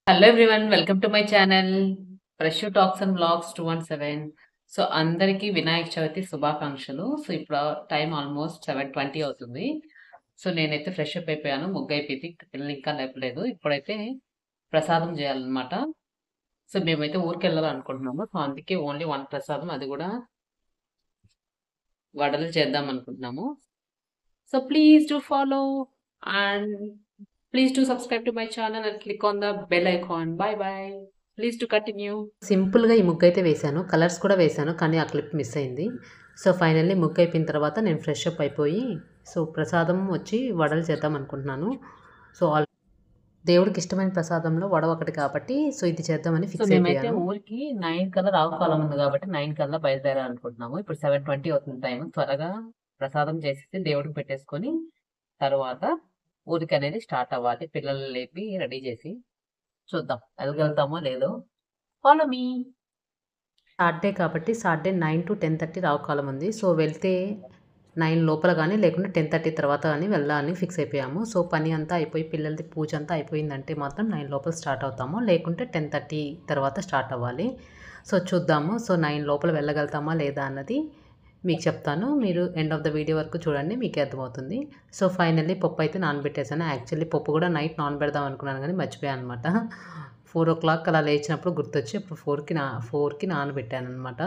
Hello everyone welcome to my channel fresh talks and blogs 217. So అందరికీ వినాయక చవితి శుభాకాంక్షలు. So ఇప్పుడు time almost 7:20 అవుతుంది. So నేనైతే ఫ్రెష్ అప్ అయిపోయాను, ముగ్గు అయిపోయింది, పిల్లలు ఇంకా లేపలేదు. ఇప్పుడైతే ప్రసాదం చేయాలన్నమాట. సో మేమైతే ఊరికి వెళ్ళాలనుకుంటున్నాము. సో అందుకే ఓన్లీ వన్ ప్రసాదం, అది కూడా వడలు చేద్దాం అనుకుంటున్నాము. So please do follow and please to subscribe to my channel and click on the bell icon. Bye bye. Please to continue. సింపుల్గా ఈ ముగ్గు అయితే వేశాను, కలర్స్ కూడా వేశాను, కానీ ఆ క్లిప్ మిస్ అయింది. సో ఫైనల్లీ ముగ్గు అయిపోయిన తర్వాత నేను ఫ్రెష్ అప్ అయిపోయి సో ప్రసాదం వచ్చి వడలు చేద్దాం అనుకుంటున్నాను. సో దేవుడికి ఇష్టమైన ప్రసాదంలో వడ ఒకటి కాబట్టి సో ఇది చేద్దామని ఫిక్స్ అయిపోయాను. ఊరికి 9 కల్లా రావుకాలం ఉంది కాబట్టి 9 కల్లా బయలుదేరాలనుకుంటున్నాము. ఇప్పుడు 7:20 అవుతుంది టైం. త్వరగా ప్రసాదం చేసేసి దేవుడికి పెట్టేసుకొని తర్వాత ఊరికి అనేది స్టార్ట్ అవ్వాలి. పిల్లలు లేపి రెడీ చేసి చూద్దాం వెళ్ళగలుగుతామో లేదో. Follow me. సాటర్డే కాబట్టి సాటర్డే 9 to 10:30 రావుకాలం ఉంది. సో వెళ్తే 9 లోపల కానీ లేకుంటే 10:30 తర్వాత కానీ వెళ్ళాలని ఫిక్స్ అయిపోయాము. సో పని అంతా అయిపోయి పిల్లలది పూజ అంతా అయిపోయిందంటే మాత్రం 9 లోపల స్టార్ట్ అవుతాము, లేకుంటే 10:30 తర్వాత స్టార్ట్ అవ్వాలి. సో చూద్దాము. సో 9 లోపల వెళ్ళగలుగుతామా లేదా అన్నది మీకు చెప్తాను. మీరు ఎండ్ ఆఫ్ ద వీడియో వరకు చూడండి, మీకు అర్థమవుతుంది. సో ఫైనల్లీ పప్పు అయితే నానబెట్టేసాను. యాక్చువల్లీ పప్పు కూడా నైట్ నానబెడదాం అనుకున్నాను కానీ మర్చిపోయాను అనమాట. 4 o'clock అలా లేచినప్పుడు గుర్తొచ్చి ఇప్పుడు 4కి నానబెట్టాను అనమాట.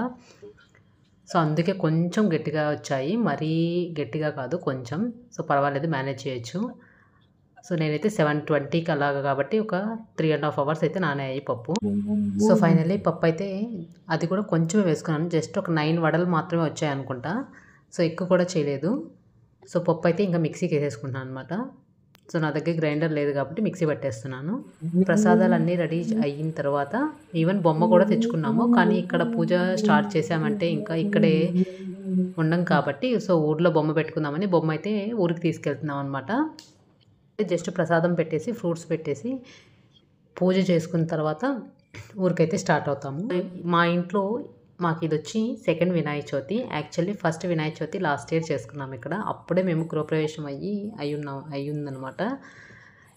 సో అందుకే కొంచెం గట్టిగా వచ్చాయి, మరీ గట్టిగా కాదు, కొంచెం. సో పర్వాలేదు, మేనేజ్ చేయొచ్చు. సో నేనైతే 7:20కి అలాగా కాబట్టి ఒక 3.5 hours అయితే నానాయి పప్పు. సో ఫైనల్లీ పప్పు అయితే అది కూడా కొంచెం వేసుకున్నాను, జస్ట్ ఒక 9 వడలు మాత్రమే వచ్చాయి అనుకుంటా. సో ఎక్కువ కూడా చేయలేదు. సో పప్పు అయితే ఇంకా మిక్సీకి వేసేసుకుంటున్నాను అనమాట. సో నా దగ్గర గ్రైండర్ లేదు కాబట్టి మిక్సీ పట్టేస్తున్నాను. ప్రసాదాలు అన్నీ రెడీ అయిన తర్వాత ఈవెన్ బొమ్మ కూడా తెచ్చుకున్నాము, కానీ ఇక్కడ పూజ స్టార్ట్ చేసామంటే ఇంకా ఇక్కడే ఉండం కాబట్టి సో ఊర్లో బొమ్మ పెట్టుకుందామని బొమ్మ అయితే ఊరికి తీసుకెళ్తున్నాం అనమాట. జస్ట్ ప్రసాదం పెట్టేసి ఫ్రూట్స్ పెట్టేసి పూజ చేసుకున్న తర్వాత ఊరికైతే స్టార్ట్ అవుతాము. మా ఇంట్లో మాకు ఇది వచ్చి second Vinayaka Chavithi. Actually first Vinayaka Chavithi last year చేసుకున్నాము ఇక్కడ. అప్పుడే మేము గృహప్రవేశం అయ్యిందనమాట.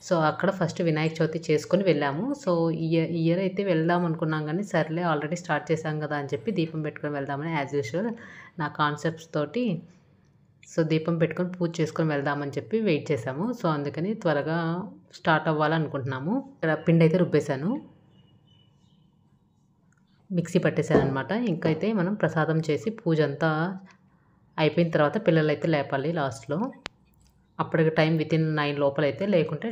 సో అక్కడ ఫస్ట్ వినాయక చవితి చేసుకొని వెళ్ళాము. సో ఇయర్ అయితే వెళ్దాం అనుకున్నాం కానీ సర్లే ఆల్రెడీ స్టార్ట్ చేసాం కదా అని చెప్పి దీపం పెట్టుకొని వెళ్దామని యాజ్ యూజువల్ నా కాన్సెప్ట్స్ తోటి సో దీపం పెట్టుకొని పూజ చేసుకొని వెళ్దామని చెప్పి వెయిట్ చేసాము. సో అందుకని త్వరగా స్టార్ట్ అవ్వాలనుకుంటున్నాము. ఇక్కడ పిండి అయితే రుబ్బేశాను, మిక్సీ పట్టేశాను అనమాట. ఇంకైతే మనం ప్రసాదం చేసి పూజ అంతా అయిపోయిన తర్వాత పిల్లలు అయితే లేపాలి లాస్ట్లో. అప్పటికి టైం వితిన్ 9 లోపలైతే, లేకుంటే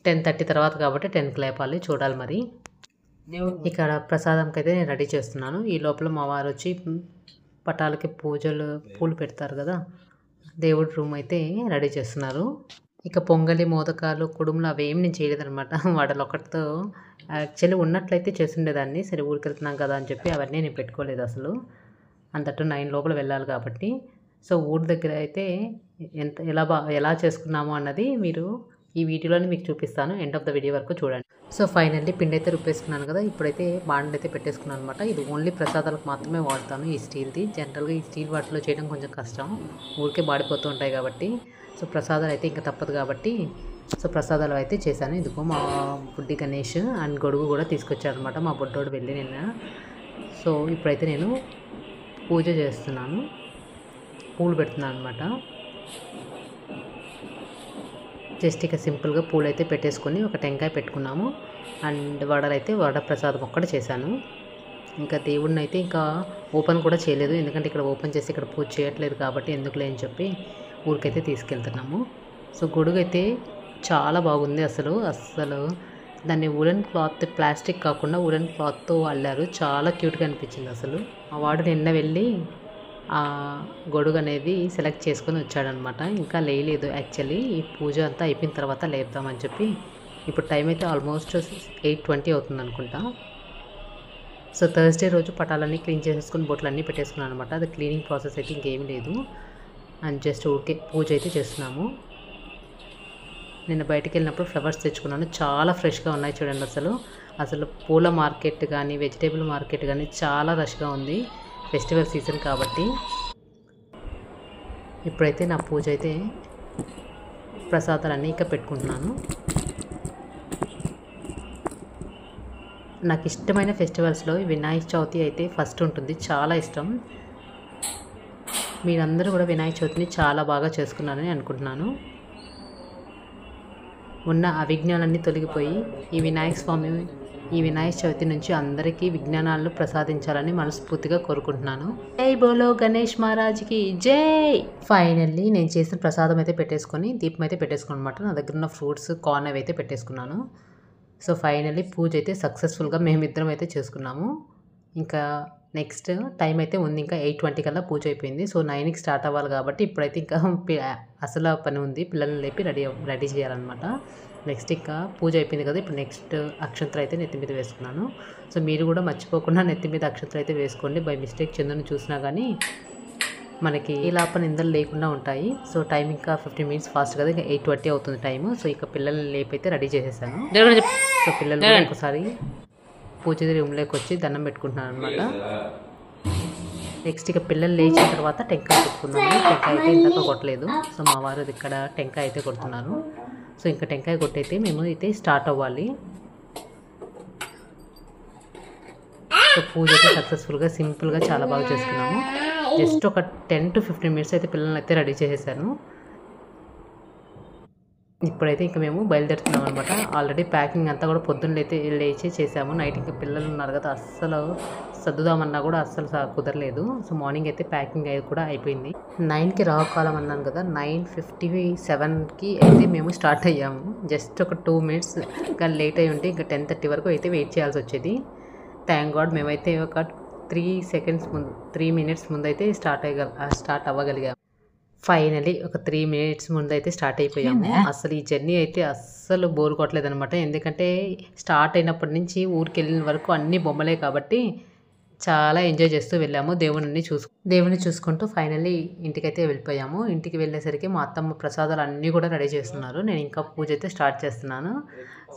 10:30 తర్వాత కాబట్టి 10కి లేపాలి, చూడాలి మరి. ఇక్కడ ప్రసాదంకి అయితే నేను రెడీ చేస్తున్నాను. ఈ లోపల మా వారు వచ్చి పటాలకి పూలు పెడతారు కదా, దేవుడి రూమ్ అయితే రెడీ చేస్తున్నారు. ఇక పొంగలి, మోదకాలు, కుడుములు అవేమి నేను చేయలేదనమాట. వాడలు ఒకటితో యాక్చువల్లీ ఉన్నట్లయితే చేస్తుండేదాన్ని. సరే ఊరికి వెళ్తున్నాం కదా అని చెప్పి అవన్నీ నేను పెట్టుకోలేదు అసలు. అంతటా 9 లోపల వెళ్ళాలి కాబట్టి. సో ఊరి దగ్గర అయితే ఎలా చేసుకున్నాము అన్నది మీరు ఈ వీడియోలోనే మీకు చూపిస్తాను. ఎండ్ ఆఫ్ ద వీడియో వరకు చూడండి. సో ఫైనల్లీ పిండి అయితే రుబ్బేసుకున్నాను కదా, ఇప్పుడైతే బాండ్ అయితే పెట్టేసుకున్నాను అనమాట. ఇది ఓన్లీ ప్రసాదాలకు మాత్రమే వాడతాను ఈ స్టీల్ది. జనరల్గా ఈ స్టీల్ వాటిలో చేయడం కొంచెం కష్టం, ఊరికే బాడిపోతూ ఉంటాయి కాబట్టి. సో ప్రసాదాలు అయితే ఇంకా తప్పదు కాబట్టి సో ప్రసాదాలు అయితే చేశాను. ఇదిగో మా బుడ్డి గణేష్ అండ్ గొడుగు కూడా తీసుకొచ్చారనమాట మా బుడ్డోడు వెళ్ళి నిన్న. సో ఇప్పుడైతే నేను పూజ చేస్తున్నాను, పూలు పెడుతున్నాను అనమాట. జస్ట్ ఇక సింపుల్గా పూలు అయితే పెట్టేసుకొని ఒక టెంకాయ పెట్టుకున్నాము. అండ్ వడ ప్రసాదం ఒక్కటి చేశాను. ఇంకా దేవుడిని అయితే ఇంకా ఓపెన్ కూడా చేయలేదు, ఎందుకంటే ఇక్కడ ఓపెన్ చేసి ఇక్కడ పూజ చేయట్లేదు కాబట్టి ఎందుకులే అని చెప్పి ఊరికైతే తీసుకెళ్తున్నాము. సో గొడుగు అయితే చాలా బాగుంది. అసలు దాన్ని వులెన్ క్లాత్, ప్లాస్టిక్ కాకుండా వులెన్ క్లాత్తో అల్లారు. చాలా క్యూట్గా అనిపించింది అసలు. మా వాడు నిన్న వెళ్ళి ఆ గొడుగు అనేది సెలెక్ట్ చేసుకొని వచ్చాడనమాట. ఇంకా లేయలేదు యాక్చువల్లీ, ఈ పూజ అంతా అయిపోయిన తర్వాత లేపుదామని చెప్పి. ఇప్పుడు టైం అయితే ఆల్మోస్ట్ 8:20 అవుతుంది అనుకుంటా. సో థర్స్డే రోజు పటాలన్నీ క్లీన్ చేసేసుకుని బొట్లన్నీ పెట్టేసుకున్నాను అనమాట. అది క్లీనింగ్ ప్రాసెస్ అయితే ఇంకేమీ లేదు, అండ్ జస్ట్ ఊరికే పూజ అయితే చేస్తున్నాము. నేను బయటికి వెళ్ళినప్పుడు ఫ్లవర్స్ తెచ్చుకున్నాను, చాలా ఫ్రెష్గా ఉన్నాయి చూడండి. అసలు పూల మార్కెట్ కానీ వెజిటేబుల్ మార్కెట్ కానీ చాలా రష్గా ఉంది, ఫెస్టివల్ సీజన్ కాబట్టి. ఇప్పుడైతే నా పూజ అయితే ప్రసాదాలన్నీ ఇక పెట్టుకుంటున్నాను. నాకు ఇష్టమైన ఫెస్టివల్స్లో వినాయక చవితి అయితే ఫస్ట్ ఉంటుంది, చాలా ఇష్టం. మీరందరూ కూడా వినాయక చవితిని చాలా బాగా చేసుకున్నారని అనుకుంటున్నాను. ఉన్న అవిజ్ఞానాన్ని తొలగిపోయి ఈ వినాయక చవితి నుంచి అందరికీ విజ్ఞానాలను ప్రసాదించాలని మనస్ఫూర్తిగా కోరుకుంటున్నాను. జై బోలో గణేష్ మహారాజ్కి జై. ఫైనల్లీ నేను చేసిన ప్రసాదం అయితే పెట్టేసుకొని దీపం అయితే పెట్టేసుకున్నాను అనమాట. నా దగ్గర ఉన్న ఫ్రూట్స్ కార్న్ అవి అయితే పెట్టేసుకున్నాను. సో ఫైనల్లీ పూజ అయితే సక్సెస్ఫుల్గా మేమిద్దరం అయితే చేసుకున్నాము. ఇంకా నెక్స్ట్ టైం అయితే ఉంది, ఇంకా 8:20 కల్లా పూజ అయిపోయింది. సో 9కి స్టార్ట్ అవ్వాలి కాబట్టి ఇప్పుడైతే ఇంకా అసలు పని ఉంది, పిల్లల్ని లేపి రెడీ చేయాలన్నమాట. నెక్స్ట్ ఇంకా పూజ అయిపోయింది కదా, ఇప్పుడు నెక్స్ట్ అక్షంతలు అయితే నెత్తి మీద వేసుకున్నాను. సో మీరు కూడా మర్చిపోకుండా నెత్తి మీద అక్షంతలు అయితే వేసుకోండి. బై మిస్టేక్ చంద్రుని చూసినా కానీ మనకి ఇలాప నిందలు లేకుండా ఉంటాయి. సో టైం ఇంకా 15 మినిట్స్ ఫాస్ట్ కదా, ఇంకా 8:20 అవుతుంది టైము. సో ఇక పిల్లల్ని లేపి అయితే రెడీ చేసేసాను. సో పిల్లలు ఒకసారి పూజ రూమ్లోకి వచ్చి దండం పెట్టుకుంటున్నాను అనమాట. నెక్స్ట్ ఇక పిల్లలు లేచిన తర్వాత టెంకాయ పెట్టుకున్నాను. టెంకాయ అయితే ఇందాక కొట్టలేదు, సో మా వారు ఇక్కడ టెంకాయ అయితే కొడుతున్నారు. సో ఇంకా టెంకాయ కొట్టయితే మేము అయితే స్టార్ట్ అవ్వాలి. సో పూజ అయితే సక్సెస్ఫుల్గా సింపుల్గా చాలా బాగా చేసుకున్నాము. జస్ట్ ఒక 10 to 15 మినిట్స్ అయితే పిల్లల్ని అయితే రెడీ చేసేసాను. ఇప్పుడైతే ఇంకా మేము బయలుదేరుతున్నాం అనమాట. ఆల్రెడీ ప్యాకింగ్ అంతా కూడా పొద్దున్న అయితే లేచి చేసాము. నైట్ ఇంకా పిల్లలు ఉన్నారు కదా, అస్సలు సర్దుదామన్నా కూడా అస్సలు కుదరలేదు. సో మార్నింగ్ అయితే ప్యాకింగ్ అయి కూడా అయిపోయింది. 9కి రావుకాలం అన్నాను కదా, 9:57కి అయితే మేము స్టార్ట్ అయ్యాము. జస్ట్ ఒక 2 మినిట్స్ కానీ లేట్ అయ్యి ఉంటే ఇంకా 10:30 వరకు అయితే వెయిట్ చేయాల్సి వచ్చేది. థ్యాంక్ గాడ్ మేమైతే ఒక 3 మినిట్స్ ముందు అయితే స్టార్ట్ అవ్వగలిగాము. ఫైనలీ ఒక 3 మినిట్స్ ముందు అయితే స్టార్ట్ అయిపోయాము. అసలు ఈ జర్నీ అయితే అస్సలు బోర్ కొట్టలేదు అనమాట. ఎందుకంటే స్టార్ట్ అయినప్పటి నుంచి ఊరికి వెళ్ళిన వరకు అన్ని బొమ్మలే కాబట్టి చాలా ఎంజాయ్ చేస్తూ వెళ్ళాము. దేవుని చూసుకుంటూ ఫైనల్లీ ఇంటికైతే వెళ్ళిపోయాము. ఇంటికి వెళ్ళేసరికి మా అత్తమ్మ ప్రసాదాలు అన్నీ కూడా రెడీ చేస్తున్నారు. నేను ఇంకా పూజ అయితే స్టార్ట్ చేస్తున్నాను.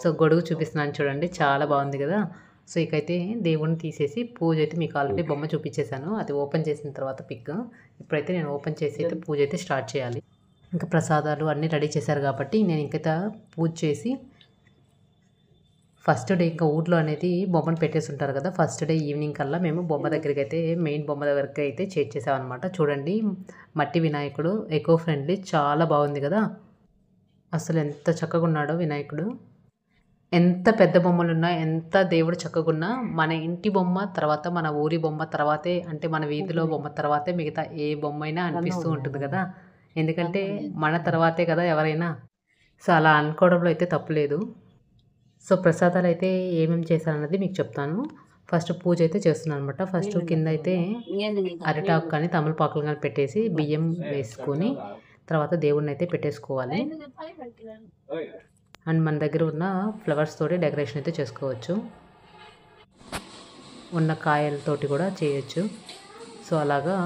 సో గొడుగు చూపిస్తున్నాను చూడండి, చాలా బాగుంది కదా. సో ఇకైతే దేవుణ్ణి తీసేసి పూజ అయితే మీకు ఆల్రెడీ బొమ్మ చూపించేశాను, అది ఓపెన్ చేసిన తర్వాత పిక్. ఇప్పుడైతే నేను ఓపెన్ చేసి అయితే పూజ అయితే స్టార్ట్ చేయాలి. ఇంకా ప్రసాదాలు అన్నీ రెడీ చేశారు కాబట్టి నేను ఇంకా పూజ చేసి ఫస్ట్ డే ఇంకా ఊర్లో అనేది బొమ్మను పెట్టేసి ఉంటారు కదా, ఫస్ట్ డే ఈవినింగ్ కల్లా మేము బొమ్మ దగ్గరికి అయితే మెయిన్ బొమ్మ దగ్గరికి అయితే చేసామన్నమాట. చూడండి మట్టి వినాయకుడు, ఎకో ఫ్రెండ్లీ, చాలా బాగుంది కదా. అసలు ఎంత చక్కగా ఉన్నాడో వినాయకుడు. ఎంత పెద్ద బొమ్మలున్నా, ఎంత దేవుడు చక్కగున్నా మన ఇంటి బొమ్మ తర్వాత, మన ఊరి బొమ్మ తర్వాతే, అంటే మన వీధిలో బొమ్మ తర్వాతే మిగతా ఏ బొమ్మ అయినా అనిపిస్తూ ఉంటుంది కదా. ఎందుకంటే మన తర్వాతే కదా ఎవరైనా. సో అలా అనుకోవడంలో అయితే తప్పులేదు. సో ప్రసాదాలు అయితే ఏమేమి చేశానన్నది మీకు చెప్తాను. ఫస్ట్ పూజ అయితే చేస్తున్నాను అనమాట. ఫస్ట్ కింద అయితే అరిటాకు కానీ తమలపాకులు కానీ పెట్టేసి బియ్యం వేసుకొని తర్వాత దేవుడిని అయితే పెట్టేసుకోవాలి. అండ్ మన దగ్గర ఉన్న ఫ్లవర్స్ తోటి డెకరేషన్ అయితే చేసుకోవచ్చు, ఉన్న కాయలతోటి కూడా చేయొచ్చు. సో అలాగా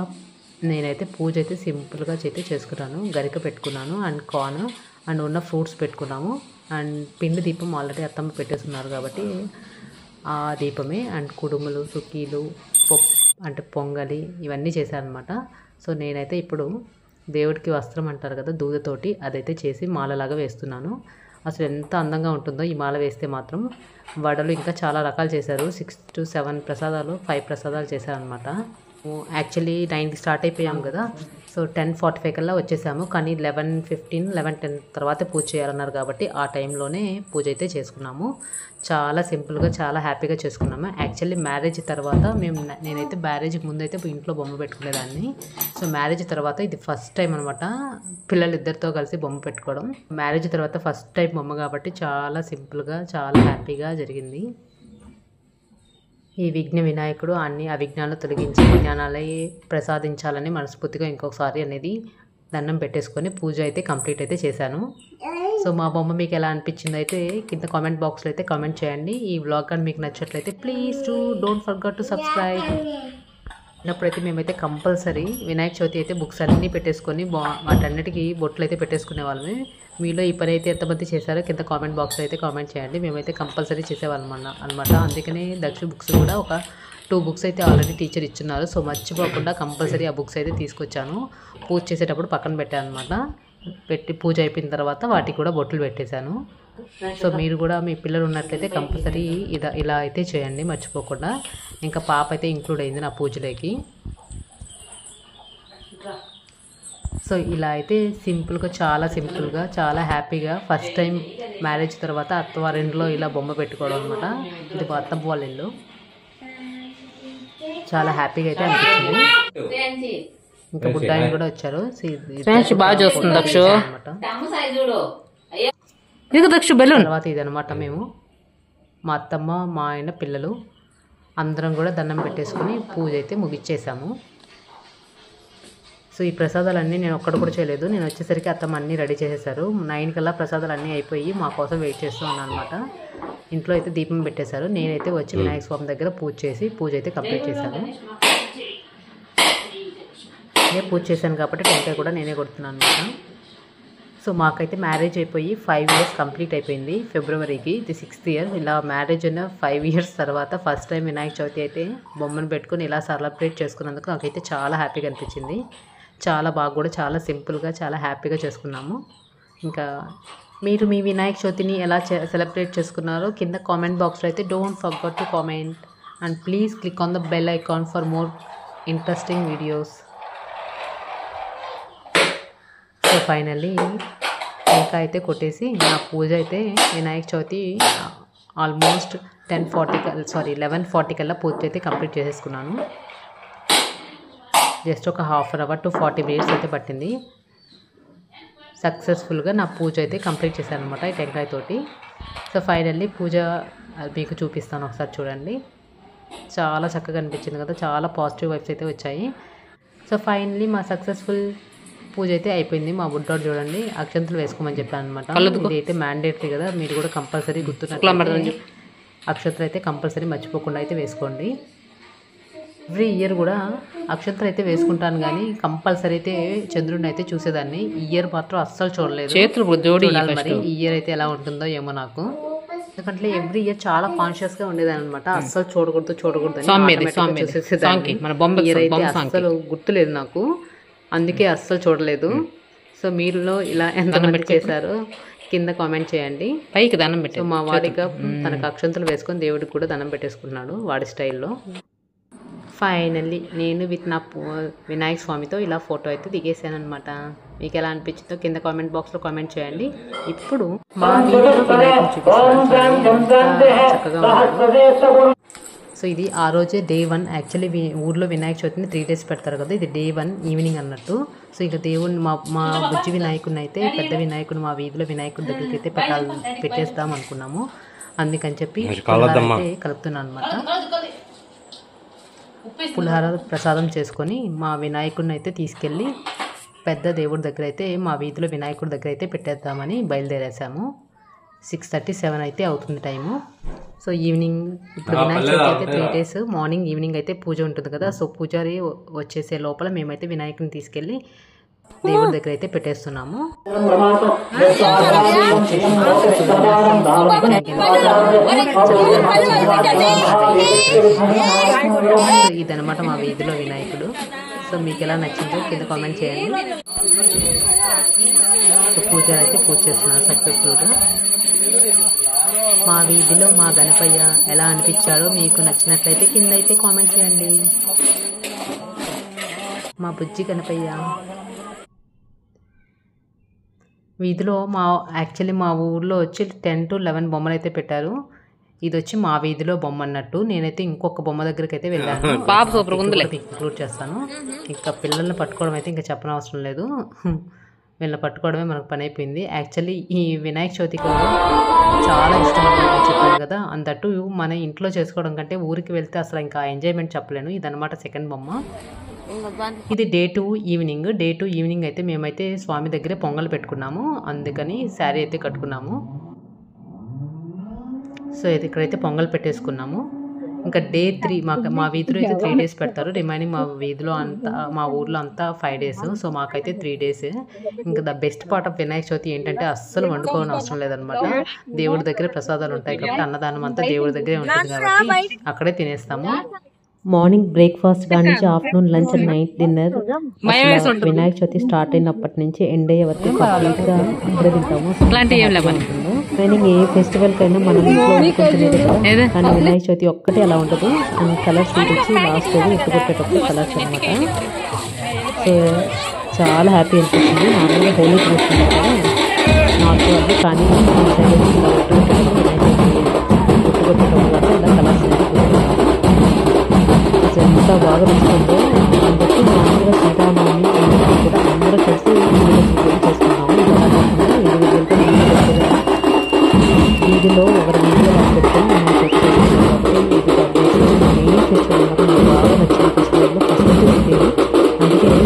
నేనైతే పూజ అయితే సింపుల్గా అయితే చేసుకున్నాను. గరిక పెట్టుకున్నాను అండ్ కార్న్ అండ్ ఉన్న ఫ్రూట్స్ పెట్టుకున్నాము. అండ్ పిండి దీపం ఆల్రెడీ అత్తమ్మ పెట్టేస్తున్నారు కాబట్టి ఆ దీపమే. అండ్ కుడుములు, సుక్కీలు, అంటే పొంగలి ఇవన్నీ చేశానమాట. సో నేనైతే ఇప్పుడు దేవుడికి వస్త్రం అంటారు కదా, దూదతోటి అదైతే చేసి మాలలాగా వేస్తున్నాను. అసలు ఎంత అందంగా ఉంటుందో ఈ మాల వేస్తే మాత్రం. వడలు ఇంకా చాలా రకాలు చేశారు. 6 to 7 ప్రసాదాలు, 5 ప్రసాదాలు చేశారనమాట. యాక్చువల్లీ 9కి స్టార్ట్ అయిపోయాం కదా, సో 10:45 కల్లా వచ్చేసాము. కానీ 11:15, 11:10 తర్వాత పూజ చేయాలన్నారు కాబట్టి ఆ టైంలోనే పూజ అయితే చేసుకున్నాము. చాలా సింపుల్గా, చాలా హ్యాపీగా చేసుకున్నాము. యాక్చువల్లీ మ్యారేజ్ తర్వాత నేనైతే మ్యారేజ్కి ముందు అయితే ఇంట్లో బొమ్మ పెట్టుకునేదాన్ని. సో మ్యారేజ్ తర్వాత ఇది ఫస్ట్ టైం అనమాట పిల్లలిద్దరితో కలిసి బొమ్మ పెట్టుకోవడం. మ్యారేజ్ తర్వాత ఫస్ట్ టైం బొమ్మ కాబట్టి చాలా సింపుల్గా, చాలా హ్యాపీగా జరిగింది. ఈ విఘ్న వినాయకుడు అన్ని అవిఘ్నాలు తొలగించి విజ్ఞానాలే ప్రసాదించాలని మనస్ఫూర్తిగా ఇంకొకసారి అనేది దండం పెట్టేసుకొని పూజ అయితే కంప్లీట్ అయితే చేశాను. సో మా బొమ్మ మీకు ఎలా అనిపించింది అయితే కింద కామెంట్ బాక్స్లో అయితే కామెంట్ చేయండి. ఈ వ్లాగ్ కానీ మీకు నచ్చినట్లయితే please don't forget to subscribe. అప్పుడైతే మేమైతే కంపల్సరీ వినాయక చవితి అయితే బుక్స్ అన్నీ పెట్టేసుకొని వాటన్నిటికీ బొట్లు అయితే పెట్టేసుకునే వాళ్ళమే. మీలో ఈ పని అయితే ఎంతమంది చేశారో కింద కామెంట్ బాక్స్లో అయితే కామెంట్ చేయండి. మేమైతే కంపల్సరీ చేసేవాళ్ళం అనమాట. అందుకనే దక్ష బుక్స్ కూడా ఒక 2 బుక్స్ అయితే ఆల్రెడీ టీచర్ ఇచ్చున్నారు. సో మర్చిపోకుండా కంపల్సరీ ఆ బుక్స్ అయితే తీసుకొచ్చాను. పూజ చేసేటప్పుడు పక్కన పెట్టాను అనమాట. పెట్టి పూజ అయిపోయిన తర్వాత వాటికి కూడా బొట్లు పెట్టేశాను. సో మీరు కూడా మీ పిల్లలు ఉన్నట్లయితే కంపల్సరీ ఇలా అయితే చేయండి మర్చిపోకుండా. ఇంకా పాప అయితే ఇంక్లూడ్ అయింది నా పూజలోకి. సో ఇలా అయితే సింపుల్గా, చాలా సింపుల్గా, చాలా హ్యాపీగా ఫస్ట్ టైం మ్యారేజ్ తర్వాత అత్తవారింట్లో ఇలా బొమ్మ పెట్టుకోవడం అనమాట. ఇది మా అత్తమ్మ వాళ్ళ ఇల్లు. చాలా హ్యాపీగా అయితే అనిపించింది. ఇంకా బుడ్డాయిని కూడా వచ్చారు. బాగా చూస్తుంది దక్షు తర్వాత ఇదనమాట. మేము మా అత్తమ్మ, మా ఆయన, పిల్లలు అందరం కూడా దండం పెట్టేసుకుని పూజ అయితే ముగిచ్చేసాము. సో ఈ ప్రసాదాలన్నీ నేను ఒక్కడు కూడా చేయలేదు. నేను వచ్చేసరికి అత్తమ్మ అన్నీ రెడీ చేసేసారు. 9 కల్లా ప్రసాదాలు అన్నీ అయిపోయి మా కోసం వెయిట్ చేస్తూ ఉన్నాను అనమాట. ఇంట్లో అయితే దీపం పెట్టేశారు. నేనైతే వచ్చి వినాయక స్వామి దగ్గర పూజ అయితే కంప్లీట్ చేశాను. నేను పూజ చేశాను కాబట్టి టెంకాయ కూడా నేనే కొడుతున్నాను అనమాట. సో మాకైతే మ్యారేజ్ అయిపోయి 5 ఇయర్స్ కంప్లీట్ అయిపోయింది. ఫిబ్రవరికి ఇది 6th ఇయర్. ఇలా మ్యారేజ్ అయిన 5 ఇయర్స్ తర్వాత ఫస్ట్ టైం వినాయక చవితి అయితే బొమ్మను పెట్టుకుని ఇలా సెలబ్రేట్ చేసుకున్నందుకు నాకైతే చాలా హ్యాపీగా అనిపించింది. చాలా బాగా కూడా, చాలా సింపుల్గా, చాలా హ్యాపీగా చేసుకున్నాము. ఇంకా మీరు మీ వినాయక చవితిని ఎలా సెలబ్రేట్ చేసుకున్నారో కింద కామెంట్ బాక్స్లో అయితే don't forget to comment and please click on the bell icon for more interesting videos. So finally ఇంకా అయితే కొట్టేసి నా పూజ అయితే వినాయక చవితి ఆల్మోస్ట్ 11:40 కల్లా పూజ అయితే కంప్లీట్ చేసేసుకున్నాను. జస్ట్ ఒక 1/2 అవర్ టు 40 మినిట్స్ అయితే పట్టింది. సక్సెస్ఫుల్గా నా పూజ అయితే కంప్లీట్ చేశాను అనమాట ఈ టెంకాయతోటి. సో ఫైనల్లీ పూజ మీకు చూపిస్తాను, ఒకసారి చూడండి. చాలా చక్కగా అనిపించింది కదా, చాలా పాజిటివ్ వైబ్స్ అయితే వచ్చాయి. సో ఫైనల్లీ మా సక్సెస్ఫుల్ పూజ అయితే అయిపోయింది. మా బుడ్డోడు చూడండి అక్షంతలు వేసుకోమని చెప్పాను అనమాట. ఇది అయితే మ్యాండేటరీ కదా, మీరు కూడా కంపల్సరీ గుర్తున్నట్టు అక్షంతలు అయితే కంపల్సరీ మర్చిపోకుండా అయితే వేసుకోండి. ఎవ్రీ ఇయర్ కూడా అక్షంతలు అయితే వేసుకుంటాను, కానీ కంపల్సరీ అయితే చంద్రుడిని అయితే చూసేదాన్ని. ఈ ఇయర్ మాత్రం అస్సలు చూడలేదు. మరి ఈ ఇయర్ అయితే ఎలా ఉంటుందో ఏమో నాకు. ఎందుకంటే ఎవ్రీ ఇయర్ చాలా కాన్షియస్గా ఉండేదాన్ని అనమాట. అస్సలు చూడకూడదు చూసేసేదాన్ని. ఇయర్ అయితే అస్సలు గుర్తులేదు నాకు, అందుకే అస్సలు చూడలేదు. సో మీరులో ఇలా ఎంతమంది చేశారో కింద కామెంట్ చేయండి. పైకి దండం పెట్టి మా వాడిగా తనకు అక్షంతలు వేసుకొని దేవుడికి కూడా దండం పెట్టేసుకున్నాడు వాడి స్టైల్లో. ఫైనల్లీ నేను విత్ నా వినాయక స్వామితో ఇలా ఫోటో అయితే దిగేసాను అనమాట. మీకు ఎలా అనిపించిందో కింద కామెంట్ బాక్స్లో కామెంట్ చేయండి. ఇప్పుడు మా వీడియోలో వినాయకుని చూపిస్తాను, చక్కగా ఉన్నాడు. సో ఇది ఆ రోజే డే 1. యాక్చువల్లీ ఊర్లో వినాయక చవితిని 3 days పెడతారు కదా, ఇది డే 1 ఈవినింగ్ అన్నట్టు. సో ఇక దేవుడిని మా బుజ్జి వినాయకుడిని అయితే, పెద్ద వినాయకుడు మా వీధిలో వినాయకుడి దగ్గరికి అయితే పెట్టేస్తాం అనుకున్నాము. అందుకని చెప్పి అయితే కలుపుతున్నాను అనమాట. పులిహార ప్రసాదం చేసుకొని మా వినాయకుడిని అయితే తీసుకెళ్ళి పెద్ద దేవుడి దగ్గర అయితే, మా వీధిలో వినాయకుడి దగ్గర అయితే పెట్టేద్దామని బయలుదేరేసాము. 6:37 అయితే అవుతుంది టైము. సో ఈవినింగ్ ఇప్పుడు వినాయక చవితి అయితే 3 days మార్నింగ్ ఈవినింగ్ అయితే పూజ ఉంటుంది కదా. సో పూజారి వచ్చేసే లోపల మేమైతే వినాయకుడిని తీసుకెళ్ళి దేవుడి దగ్గర అయితే పెట్టేస్తున్నాము. ఇదనమాట మా వీధిలో వినాయకుడు. సో మీకు ఎలా నచ్చిందో కింద కామెంట్ చేయండి. సో పూజ అయితే పూజ చేస్తున్నారు సక్సెస్ఫుల్గా. మా వీధిలో మా గణపయ్య ఎలా అనిపించాడో మీకు నచ్చినట్లయితే కింద అయితే కామెంట్ చేయండి. మా బుజ్జి గణపయ్య వీధిలో యాక్చువల్లీ మా ఊర్లో వచ్చి 10 to 11 బొమ్మలు అయితే పెట్టారు. ఇది వచ్చి మా వీధిలో బొమ్మ అన్నట్టు. నేనైతే ఇంకొక బొమ్మ దగ్గరికి అయితే వెళ్ళాను, ఇంక్లూడ్ చేస్తాను. ఇంకా పిల్లల్ని పట్టుకోవడం అయితే ఇంకా చెప్పనవసరం లేదు, వీళ్ళని పట్టుకోవడమే మనకు పని అయిపోయింది. యాక్చువల్లీ ఈ వినాయక చవితికి చాలా ఇష్టం అని చెప్పాను కదా, అంతట్టు మన ఇంట్లో చేసుకోవడం కంటే ఊరికి వెళ్తే అసలు ఇంకా ఎంజాయ్మెంట్ చెప్పలేను. ఇదనమాట సెకండ్ బొమ్మ. ఇది డే 2 ఈవినింగ్. డే 2 ఈవినింగ్ అయితే మేమైతే స్వామి దగ్గరే పొంగల్ పెట్టుకున్నాము, అందుకని శారీ అయితే కట్టుకున్నాము. సో ఇక్కడైతే పొంగల్ పెట్టేసుకున్నాము. ఇంకా డే 3 మా వీధిలో అయితే 3 days పెడతారు. రిమైనింగ్ మా వీధిలో అంతా, మా ఊర్లో అంతా 5 days. సో మాకైతే 3 days. ఇంకా the best part of Vinayaka Chavithi ఏంటంటే అస్సలు వండుకోవడం అవసరం లేదనమాట. దేవుడి దగ్గర ప్రసాదాలు ఉంటాయి కాబట్టి అన్నదానం అంతా దేవుడి దగ్గరే ఉంటుంది కాబట్టి అక్కడే తినేస్తాము. మార్నింగ్ బ్రేక్ఫాస్ట్ కానీ afternoon lunch and night dinner Vinayaka Chavithi start అయినప్పటి నుంచి ఎండ్ అయ్యే వరకు కంప్లీట్గా అక్కడే తింటాము. రిమైనింగ్ ఏ ఫెస్టివల్కైనా మనం ఇంట్లో వండుకుంటున్నది కదా, కానీ వినాయక చవితి ఒక్కటే అలా ఉండదు. అండ్ కలర్స్ వచ్చి లాస్ట్ రోజు ఎత్తుకొట్టేటప్పుడు కలర్స్ అనమాట. సో చాలా హ్యాపీ అనిపించింది. నార్మల్గా హోలీ చూస్తున్నారు కదా నాకు అది, కానీ ఇలా ఎత్తుకొట్టేటప్పుడు అంటే ఇలా కలర్స్ ఎంత బాగా నచ్చుతుందో. అందుకే మామూలుగా శ్రీరామనవమి అందరికీ కూడా అందరూ కలిసి చేసుకున్నాము. వీధిలో ఒకరి వీధిలో వాళ్ళు పెట్టుకొని మేము ఫెస్టివల్ ఇది మెయిన్ ఫెస్టివల్ అనమాట. నాకు బాగా నచ్చిన ఫెస్టివల్లో ఫస్ట్ ఇది. అందుకే మన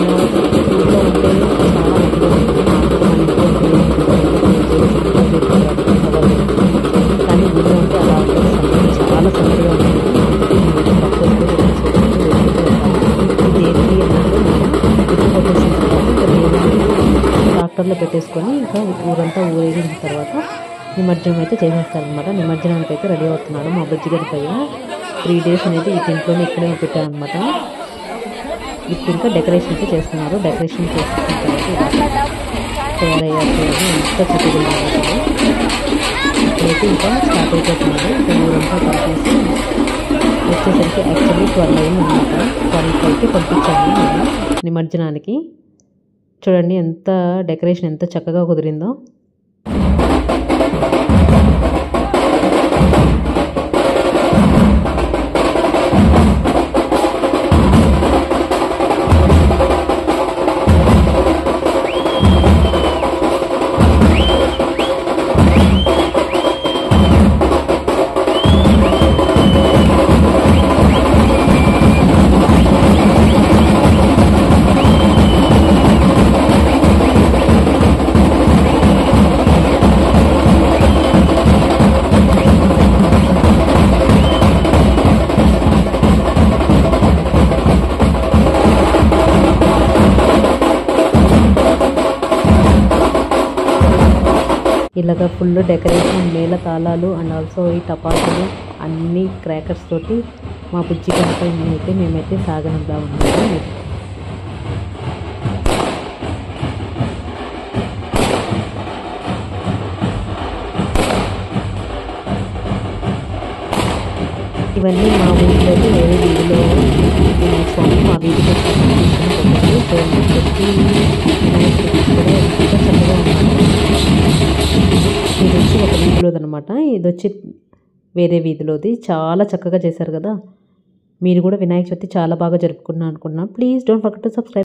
ఊళ్ళో ఉంటే చాలా మంచిగా ఉంటుంది. మన ఇంట్లో కానీ ఊళ్ళో ఉంటే అలా ఉంటుంది, చాలా సందడిగా ఉంటుంది. ట్రాక్టర్లో పెట్టేసుకొని ఇంకా ఊరంతా ఊరేగిన తర్వాత నిమజ్జనం అయితే చేసేస్తారనమాట. నిమజ్జనానికి అయితే రెడీ అవుతున్నాడు మా బుజ్జిగారి పైన. 3 days అనేది ఈ ఇంట్లోనే ఇక్కడే పెట్టారనమాట. ఇప్పుడు ఇంకా డెకరేషన్ అయితే చేస్తున్నారు. డెకరేషన్ చేసుకున్న తర్వాత తయారయ్యారు. ఎంత చక్కగా ఇప్పుడైతే ఇంకా స్టార్ట్ అయిపోతున్నారు. ఇంకా ఊరంతా కలిపేసి వచ్చేసరికి యాక్చువల్లీ 12 అయింది అనమాట. 12కి పంపించాము మేము నిమజ్జనానికి. చూడండి ఎంత డెకరేషన్ ఎంత చక్కగా కుదిరిందో. ఇలాగ ఫుల్ డెకరేషన్, మేళ తాళాలు అండ్ ఆల్సో ఈ టపాసులు అన్ని క్రాకర్స్ తోటి మా బుజ్జి కనుక మేమైతే సాగనంలా ఉన్నాము. ఇవన్నీ మా ఊళ్ళో వేరే వీధిలో స్వామి మా వీధికి ప్రతి కూడా ఎంతో చక్కగా ఉన్నాము. ఇది వచ్చి ఒక వీధిలోది అనమాట. ఇది వచ్చి వేరే వీధిలోది. చాలా చక్కగా చేశారు కదా. మీరు కూడా వినాయక చవితి చాలా బాగా జరుపుకున్నాను అనుకున్నాను. Please don't forget to subscribe.